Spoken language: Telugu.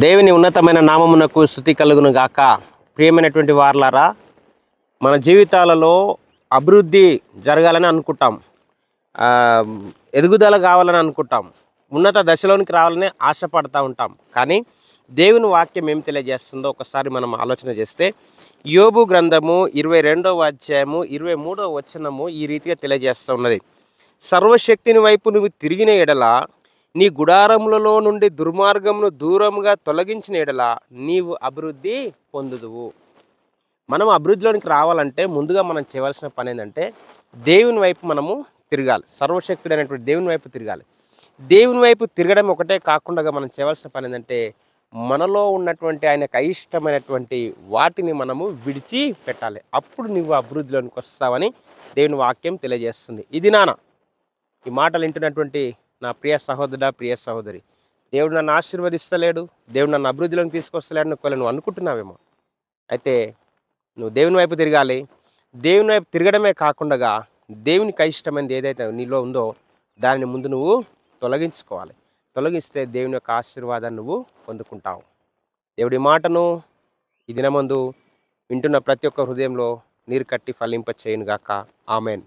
దేవుని ఉన్నతమైన నామమునకు స్తుతి కలుగును గాక. ప్రియమైనటువంటి వారలారా, మన జీవితాలలో అభివృద్ధి జరగాలని అనుకుంటాం, ఎదుగుదల కావాలని అనుకుంటాం, ఉన్నత దశలోనికి రావాలని ఆశపడతా ఉంటాం. కానీ దేవుని వాక్యం ఏం తెలియజేస్తుందో ఒకసారి మనం ఆలోచన చేస్తే, యోబు గ్రంథము 22వ అధ్యాయము 23వ వచనము ఈ రీతిగా తెలియజేస్తున్నది. సర్వశక్తిని వైపు నువ్వు తిరిగిన ఎడల, నీ గుడారములలో నుండి దుర్మార్గమును దూరంగా తొలగించిన ఎడల నీవు అభివృద్ధి పొందుదువు. మనం అభివృద్ధిలోనికి రావాలంటే ముందుగా మనం చేయవలసిన పని ఏంటంటే దేవుని వైపు మనము తిరగాలి. సర్వశక్తుడు అనేటువంటి దేవుని వైపు తిరగాలి. దేవుని వైపు తిరగడం ఒకటే కాకుండా మనం చేయవలసిన పని ఏంటంటే మనలో ఉన్నటువంటి ఆయనకు అయిష్టమైనటువంటి వాటిని మనము విడిచి పెట్టాలి. అప్పుడు నువ్వు అభివృద్ధిలోనికి వస్తావని దేవుని వాక్యం తెలియజేస్తుంది. ఇది ఈ మాటలు వింటున్నటువంటి నా ప్రియ సహోదరుడా, ప్రియ సహోదరి, దేవుడు నన్ను ఆశీర్వదిస్తలేడు, దేవుడు నన్ను అభివృద్ధిలోకి తీసుకొస్తలేడు నువ్వు అనుకుంటున్నావేమో. అయితే నువ్వు దేవుని వైపు తిరగాలి. దేవుని వైపు తిరగడమే కాకుండా దేవునికి ఇష్టమైనది ఏదైతే నీలో ఉందో దానిని ముందు నువ్వు తొలగించుకోవాలి. తొలగిస్తే దేవుని యొక్క ఆశీర్వాదాన్ని నువ్వు పొందుకుంటావు. దేవుడి మాటను ఈ దినమందు వింటున్న ప్రతి ఒక్క హృదయంలో నీరు కట్టి ఫలింప చేయనుగాక. ఆమెన్.